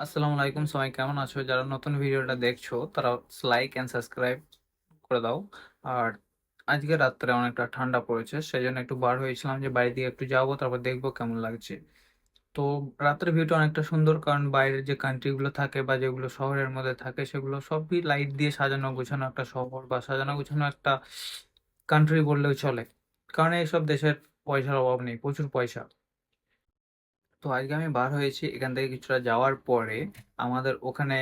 আসসালামু আলাইকুম, সবাই কেমন আছো? যারা নতুন ভিডিওটা দেখছো তারা লাইক এন্ড সাবস্ক্রাইব করে দাও। আর আজকে রাত্রে অনেকটা ঠান্ডা পড়েছে, সেই জন্য একটু বার হয়েছিলাম যে বাইরের দিকে একটু যাবো, তারপর দেখবো কেমন লাগছে। তো রাত্রের ভিউটা অনেকটা সুন্দর, কারণ বাইরের যে কান্ট্রি গুলো থাকে বা যেগুলো শহরের মধ্যে থাকে সেগুলো সবই লাইট দিয়ে সাজানো গোছানো একটা শহর বা সাজানো গোছানো একটা কান্ট্রি বললেও চলে। কারণ এইসব দেশের পয়সার অভাব নেই, প্রচুর পয়সা। তো আজকে আমি বার হয়েছি এখান থেকে কিছুটা যাওয়ার পরে আমাদের ওখানে,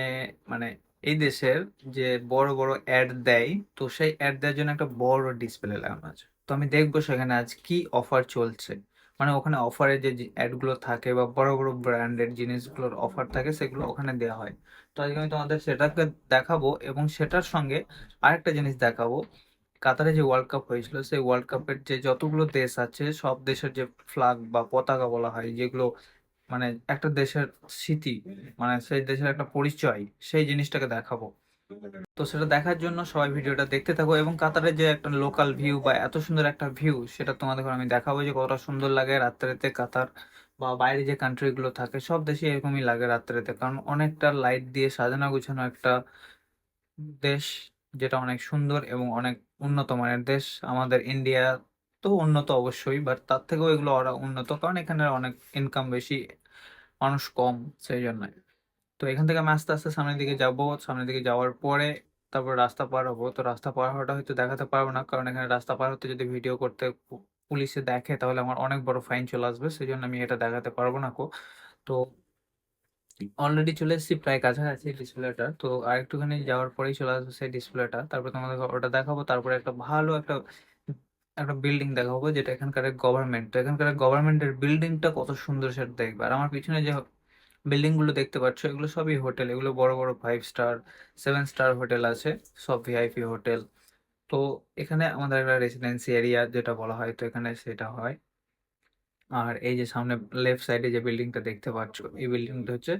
মানে এই দেশের যে বড় বড় অ্যাড দেয়, তো সেই অ্যাড দেওয়ার জন্য একটা বড় ডিসপ্লে লাগানো আছে। তো আমি দেখবো সেখানে আজ কি অফার চলছে। মানে ওখানে অফারে যে অ্যাড গুলো থাকে বা বড় বড় ব্র্যান্ডের জিনিসগুলোর অফার থাকে সেগুলো ওখানে দেওয়া হয়। তো আজকে আমি তোমাদের সেটাকে দেখাবো এবং সেটার সঙ্গে আরেকটা জিনিস দেখাবো। কাতারে যে ওয়ার্ল্ড কাপ হয়েছিল সেই ওয়ার্ল্ড কাপের যে যতগুলো দেশ আছে সব দেশের যে ফ্ল্যাগ বা পতাকা বলা হয়, যেগুলো মানে একটা দেশের স্মৃতি, মানে সেই দেশের একটা পরিচয়, সেই জিনিসটাকে দেখাবো। তো সেটা দেখার জন্য সবাই ভিডিওটা দেখতে থাকো, এবং কাতারের যে একটা লোকাল ভিউ বা এত সুন্দর একটা ভিউ সেটা তোমাদের আমি দেখাবো যে কতটা সুন্দর লাগে রাত্রেতে কাতার। বা বাইরে যে কান্ট্রি গুলো থাকে সব দেশে এরকমই লাগে রাত্রেতে, কারণ অনেকটা লাইট দিয়ে সাজানো গোছানো একটা দেশ, যেটা অনেক সুন্দর এবং অনেক উন্নত মানের দেশ। আমাদের ইন্ডিয়া তো উন্নত অবশ্যই, বাট তার থেকেও এগুলো ওরা উন্নত, কারণ এখানে অনেক ইনকাম বেশি, মানুষ কম, সেই জন্য। তো এখান থেকে আমি আস্তে আস্তে সামনের দিকে যাব, সামনের দিকে যাওয়ার পরে তারপর রাস্তা পার হবো। তো রাস্তা পার হওয়াটা হয়তো দেখাতে পারবো না, কারণ এখানে রাস্তা পার হতে যদি ভিডিও করতে পুলিশে দেখে তাহলে আমার অনেক বড় ফাইন চলে আসবে, সেই জন্য আমি এটা দেখাতে পারবো না তো অলরেডি চলে এসেছি প্রায় কাছাকাছি ডিসপ্লেটা, তো আর একটুখানি যাওয়ার পরেই চলে আসবে সেই ডিসপ্লেটা। তারপর তোমাদের ওটা দেখাবো, তারপরে একটা ভালো একটা একটা বিল্ডিং দেখাবো যেটা এখানকার গভর্নমেন্ট। তো এখানকার গভর্নমেন্টের বিল্ডিংটা কত সুন্দর সেটা দেখবে। আর আমার পিছনে যে বিল্ডিং গুলো দেখতে পাচ্ছ এগুলো সবই হোটেল, এগুলো বড় বড় 5 স্টার 7 স্টার হোটেল আছে, সব ভিআইপি হোটেল। তো এখানে আমাদের একটা রেসিডেন্সি এরিয়া যেটা বলা হয়, তো এখানে সেটা হয়। আর এই যে সামনে লেফট সাইডে যে বিল্ডিংটা দেখতে পাচ্ছ, এই বিল্ডিংটা হচ্ছে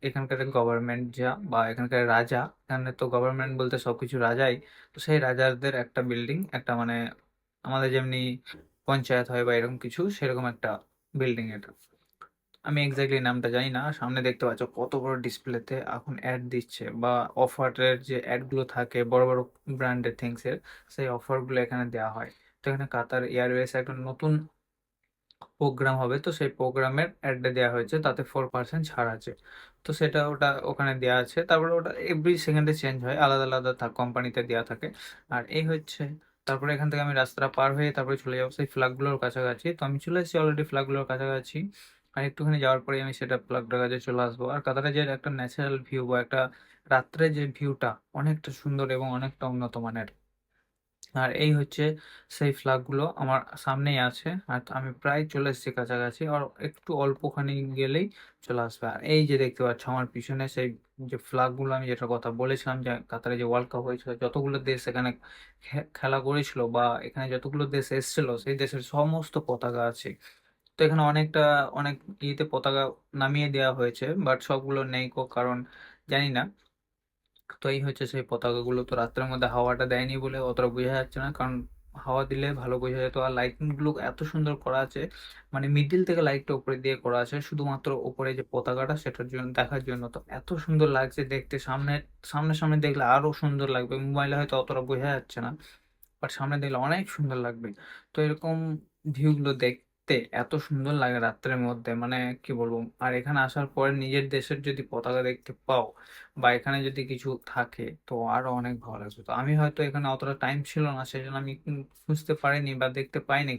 এখানকার গভর্নমেন্ট যা বা এখানকার রাজা, এখানে তো গভর্নমেন্ট বলতে সবকিছু রাজাই। তো সেই রাজাদের একটা বিল্ডিং, একটা মানে আমাদের যেমনি পঞ্চায়েত হয় বা এরকম কিছু, সেরকম একটা বিল্ডিং এটা। আমি এক্স্যাক্টলি নামটা জানি না। সামনে দেখতে পাচ্ছ কত বড় ডিসপ্লেতে এখন অ্যাড দিচ্ছে বা অফারের যে অ্যাড গুলো থাকে বড় বড় ব্র্যান্ডের থিংস এর, সেই অফার গুলো এখানে দেওয়া হয়। তো এখানে কাতার এয়ারওয়েজ একটা নতুন প্রোগ্রাম হবে, তো সেই প্রোগ্রামের অ্যাডটা দেওয়া হয়েছে, তাতে 4% ছাড় আছে। তো সেটা ওটা ওখানে দেওয়া আছে, তারপরে ওটা এভরি সেকেন্ডে চেঞ্জ হয়, আলাদা আলাদা কোম্পানিতে দেওয়া থাকে। আর এই হচ্ছে, তারপরে এখান থেকে আমি রাস্তাটা পার হয়ে তারপরে চলে যাবো সেই ফ্ল্যাগগুলোর কাছাকাছি। তো আমি চলে এসেছি অলরেডি ফ্ল্যাগগুলোর কাছাকাছি। আর একটুখানি যাওয়ার পরে আমি সেটা ফ্ল্যাগটার কাছে চলে আসবো। আর কাতারে যে একটা ন্যাচারাল ভিউ বা একটা রাত্রে যে ভিউটা অনেকটা সুন্দর এবং অনেকটা উন্নত মানের। আর এই হচ্ছে সেই ফ্ল্যাগ গুলো আমার সামনেই আছে, আর আমি প্রায় চলে এসেছি কাছাকাছি, আর একটু অল্পখানি গেলেই চলে আসবে। আর এই যে দেখতে পাচ্ছ আমার পিছনে সেই যে ফ্ল্যাগ গুলো, আমি যেটা কথা বলেছিলাম যে কাতারে যে ওয়ার্ল্ড কাপ হয়েছিল, যতগুলো দেশ এখানে খেলা করেছিল বা এখানে যতগুলো দেশ এসেছিল সেই দেশের সমস্ত পতাকা আছে। তো এখানে অনেক ইয়েতে পতাকা নামিয়ে দেওয়া হয়েছে, বাট সবগুলো নেই কারণ জানি না। তো এই হচ্ছে সেই পতাকাগুলো। তো রাত্রের মধ্যে হাওয়াটা দেয়নি বলে অতটা বোঝা যাচ্ছে না, কারণ হাওয়া দিলে ভালো বোঝা যেত। আর লাইটিং গুলো এত সুন্দর করা আছে, মানে মিডিল থেকে লাইটটা উপরে দিয়ে করা আছে শুধুমাত্র উপরে যে পতাকাটা সেটার জন্য, দেখার জন্য। তো এত সুন্দর লাগছে দেখতে, সামনে সামনে সামনে দেখলে আরো সুন্দর লাগবে, মোবাইলে হয়তো অতটা বোঝা যাচ্ছে না, বাট সামনে দেখলে অনেক সুন্দর লাগবে। তো এরকম ভিউ গুলো দেখতে এত সুন্দর লাগে রাত্রের মধ্যে, মানে কি বলবো। আর এখানে আসার পরে নিজের দেশের যদি পতাকা দেখতে পাও বা এখানে যদি কিছু থাকে তো আরো অনেক ভালো লাগবে। তো আমি হয়তো এখানে অতটা টাইম ছিল না, সেই জন্য আমি বুঝতে পারিনি বা দেখতে পাইনি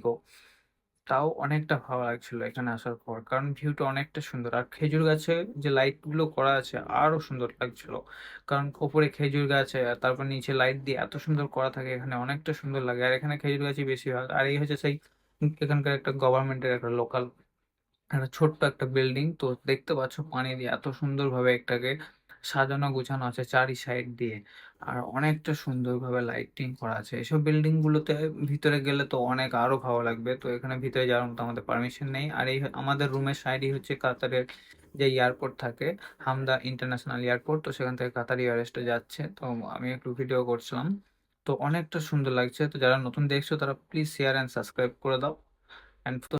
তাও অনেকটা ভালো লাগছিল এখানে আসার পর, কারণ ভিউটা অনেকটা সুন্দর। আর খেজুর গাছে যে লাইট গুলো করা আছে আরো সুন্দর লাগছিল, কারণ ওপরে খেজুর গাছে আর তারপর নিচে লাইট দিয়ে এত সুন্দর করা থাকে, এখানে অনেকটা সুন্দর লাগে। আর এখানে খেজুর গাছই বেশি হয়। আর এই হচ্ছে সেই এখানকার একটা গভর্নমেন্টের একটা লোকাল একটা ছোট্ট একটা বিল্ডিং। তো দেখতে পাচ্ছ পানি দিয়ে এত সুন্দর ভাবে একটাকে সাজানো গোছানো আছে চারি সাইড দিয়ে, আর অনেকটা সুন্দরভাবে লাইটিং করা আছে। এসব বিল্ডিং গুলোতে ভিতরে গেলে তো অনেক আরো ভালো লাগবে। তো এখানে ভিতরে যাওয়ার মতো আমাদের পারমিশন নেই। আর এই আমাদের রুমের সাইডই হচ্ছে কাতারের যে এয়ারপোর্ট থাকে, হামদা ইন্টারন্যাশনাল এয়ারপোর্ট। তো সেখান থেকে কাতার এয়ারওয়েজটা যাচ্ছে, তো আমি একটু ভিডিও করছিলাম। তো অনেকটা সুন্দর লাগছে। তো যারা নতুন দেখছো তারা প্লিজ শেয়ার অ্যান্ড সাবস্ক্রাইব করে দাও। অ্যান্ড